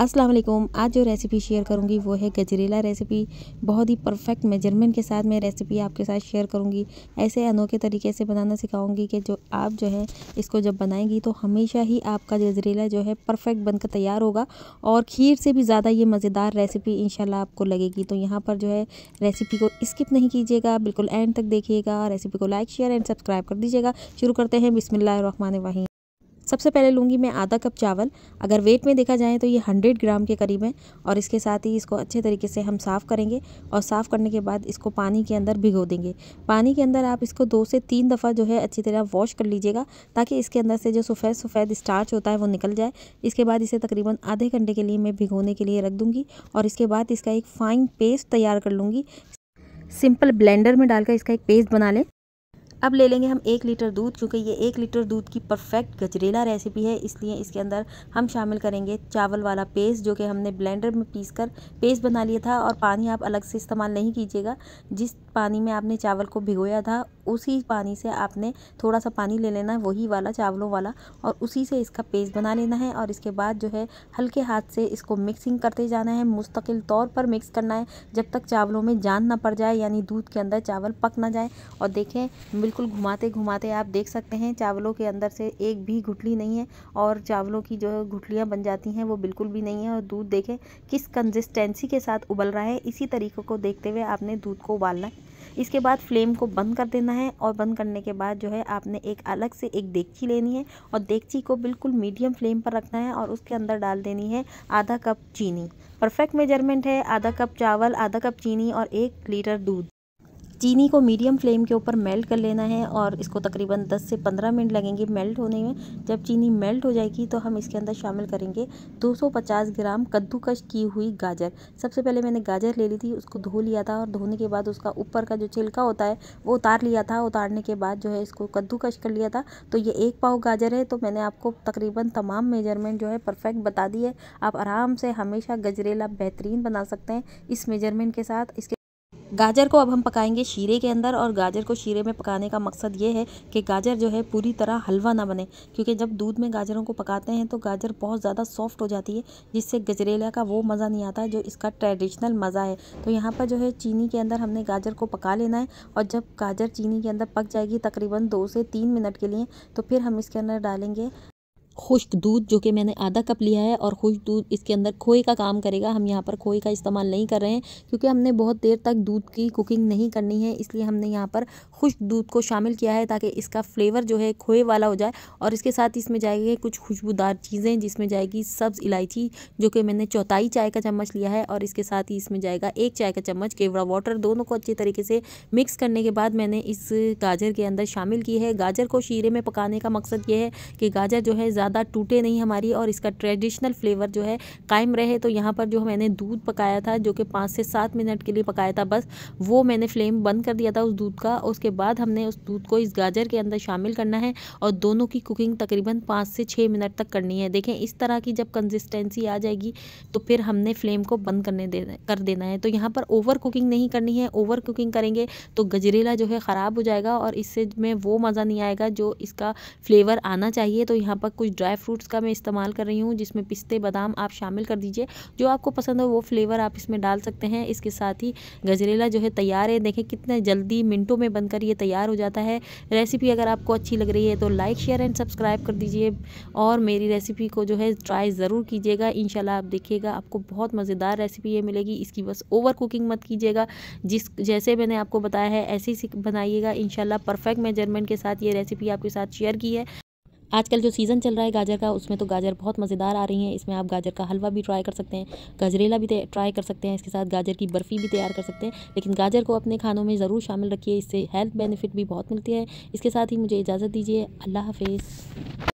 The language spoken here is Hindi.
अस्सलाम वालेकुम। आज जो रेसिपी शेयर करूंगी वो है गजरेला रेसिपी। बहुत ही परफेक्ट मेजरमेंट के साथ मैं रेसिपी आपके साथ शेयर करूंगी। ऐसे अनोखे तरीके से बनाना सिखाऊंगी कि जो आप जो है इसको जब बनाएंगी तो हमेशा ही आपका गजरेला जो है परफेक्ट बनकर तैयार होगा और खीर से भी ज़्यादा ये मज़ेदार रेसिपी इंशाल्लाह आपको लगेगी। तो यहाँ पर जो है रेसिपी को स्किप नहीं कीजिएगा, बिल्कुल एंड तक देखिएगा। रेसिपी को लाइक शेयर एंड सब्सक्राइब कर दीजिएगा। शुरू करते हैं। बिस्मिल्लाहिर्रहमानिर्रहीम। सबसे पहले लूँगी मैं आधा कप चावल। अगर वेट में देखा जाए तो ये 100 ग्राम के करीब है। और इसके साथ ही इसको अच्छे तरीके से हम साफ़ करेंगे और साफ़ करने के बाद इसको पानी के अंदर भिगो देंगे। पानी के अंदर आप इसको 2 से 3 दफ़ा जो है अच्छी तरह वॉश कर लीजिएगा, ताकि इसके अंदर से जो सफ़ेद सफ़ेद स्टार्च होता है वो निकल जाए। इसके बाद इसे तकरीबन आधे घंटे के लिए मैं भिगोने के लिए रख दूँगी और इसके बाद इसका एक फ़ाइन पेस्ट तैयार कर लूँगी। सिंपल ब्लेंडर में डालकर इसका एक पेस्ट बना लें। अब ले लेंगे हम 1 लीटर दूध। क्योंकि ये 1 लीटर दूध की परफेक्ट गजरेला रेसिपी है, इसलिए इसके अंदर हम शामिल करेंगे चावल वाला पेस्ट, जो कि हमने ब्लेंडर में पीसकर पेस्ट बना लिया था। और पानी आप अलग से इस्तेमाल नहीं कीजिएगा। जिस पानी में आपने चावल को भिगोया था उसी पानी से आपने थोड़ा सा पानी ले लेना है, वही वाला चावलों वाला, और उसी से इसका पेस्ट बना लेना है। और इसके बाद जो है हल्के हाथ से इसको मिक्सिंग करते जाना है, मुस्तकिल तौर पर मिक्स करना है जब तक चावलों में जान ना पड़ जाए, यानी दूध के अंदर चावल पक ना जाए। और देखें, बिल्कुल घुमाते घुमाते आप देख सकते हैं चावलों के अंदर से एक भी गुठली नहीं है, और चावलों की जो गुठलियाँ बन जाती हैं वो बिल्कुल भी नहीं है। और दूध देखें किस कंसिस्टेंसी के साथ उबल रहा है। इसी तरीके को देखते हुए आपने दूध को उबालना है। इसके बाद फ्लेम को बंद कर देना है और बंद करने के बाद जो है आपने एक अलग से एक देगची लेनी है और देगची को बिल्कुल मीडियम फ्लेम पर रखना है और उसके अंदर डाल देनी है आधा कप चीनी। परफेक्ट मेजरमेंट है, आधा कप चावल, आधा कप चीनी और 1 लीटर दूध। चीनी को मीडियम फ्लेम के ऊपर मेल्ट कर लेना है और इसको तकरीबन 10 से 15 मिनट लगेंगे मेल्ट होने में। जब चीनी मेल्ट हो जाएगी तो हम इसके अंदर शामिल करेंगे 250 ग्राम कद्दूकश की हुई गाजर। सबसे पहले मैंने गाजर ले ली थी, उसको धो लिया था और धोने के बाद उसका ऊपर का जो छिलका होता है वो उतार लिया था। उतारने के बाद जो है इसको कद्दूकश कर लिया था। तो ये 1 पाव गाजर है, तो मैंने आपको तकरीबन तमाम मेजरमेंट जो है परफेक्ट बता दी है। आप आराम से हमेशा गजरेला बेहतरीन बना सकते हैं इस मेजरमेंट के साथ। इसके गाजर को अब हम पकाएंगे शीरे के अंदर, और गाजर को शीरे में पकाने का मकसद ये है कि गाजर जो है पूरी तरह हलवा ना बने। क्योंकि जब दूध में गाजरों को पकाते हैं तो गाजर बहुत ज़्यादा सॉफ्ट हो जाती है, जिससे गजरेला का वो मज़ा नहीं आता जो इसका ट्रेडिशनल मज़ा है। तो यहाँ पर जो है चीनी के अंदर हमने गाजर को पका लेना है, और जब गाजर चीनी के अंदर पक जाएगी तकरीबन 2 से 3 मिनट के लिए, तो फिर हम इसके अंदर डालेंगे खुश्क दूध, जो कि मैंने आधा कप लिया है। और खुश्क दूध इसके अंदर खोए का काम करेगा। हम यहाँ पर खोए का इस्तेमाल नहीं कर रहे हैं क्योंकि हमने बहुत देर तक दूध की कुकिंग नहीं करनी है, इसलिए हमने यहाँ पर खुश्क दूध को शामिल किया है ताकि इसका फ्लेवर जो है खोए वाला हो जाए। और इसके साथ इसमें जाएगी कुछ खुशबूदार चीज़ें, जिसमें जाएगी सब्ज़ इलायची, जो कि मैंने 1/4 चाय का चम्मच लिया है। और इसके साथ ही इसमें जाएगा 1 चाय का चम्मच केवड़ा वाटर। दोनों को अच्छे तरीके से मिक्स करने के बाद मैंने इस गाजर के अंदर शामिल की है। गाजर को शीरे में पकाने का मकसद ये है कि गाजर जो है ज़्यादा टूटे नहीं हमारी, और इसका ट्रेडिशनल फ्लेवर जो है कायम रहे। तो यहाँ पर जो मैंने दूध पकाया था, जो कि 5 से 7 मिनट के लिए पकाया था बस, वो मैंने फ्लेम बंद कर दिया था उस दूध का। उसके बाद हमने उस दूध को इस गाजर के अंदर शामिल करना है और दोनों की कुकिंग तकरीबन 5 से 6 मिनट तक करनी है। देखें इस तरह की जब कंसिस्टेंसी आ जाएगी तो फिर हमने फ्लेम को बंद कर देना है। तो यहाँ पर ओवर कुकिंग नहीं करनी है। ओवर कुकिंग करेंगे तो गजरेला जो है ख़राब हो जाएगा और इससे में वो मज़ा नहीं आएगा जो इसका फ्लेवर आना चाहिए। तो यहाँ पर कुछ ड्राई फ्रूट्स का मैं इस्तेमाल कर रही हूँ, जिसमें पिस्ते बादाम आप शामिल कर दीजिए। जो आपको पसंद हो वो फ्लेवर आप इसमें डाल सकते हैं। इसके साथ ही गजरेला जो है तैयार है। देखें कितने जल्दी मिनटों में बनकर ये तैयार हो जाता है। रेसिपी अगर आपको अच्छी लग रही है तो लाइक शेयर एंड सब्सक्राइब कर दीजिए, और मेरी रेसिपी को जो है ट्राई ज़रूर कीजिएगा। इंशाल्लाह आप देखिएगा आपको बहुत मज़ेदार रेसिपी ये मिलेगी। इसकी बस ओवर कुकिंग मत कीजिएगा, जैसे मैंने आपको बताया है ऐसे ही बनाइएगा। इंशाल्लाह परफेक्ट मेजरमेंट के साथ ये रेसिपी आपके साथ शेयर की है। आजकल जो सीज़न चल रहा है गाजर का, उसमें तो गाजर बहुत मज़ेदार आ रही हैं। इसमें आप गाजर का हलवा भी ट्राई कर सकते हैं, गजरेला भी ट्राई कर सकते हैं, इसके साथ गाजर की बर्फ़ी भी तैयार कर सकते हैं। लेकिन गाजर को अपने खानों में ज़रूर शामिल रखिए, इससे हेल्थ बेनिफिट भी बहुत मिलती है। इसके साथ ही मुझे इजाज़त दीजिए। अल्लाह हाफिज़।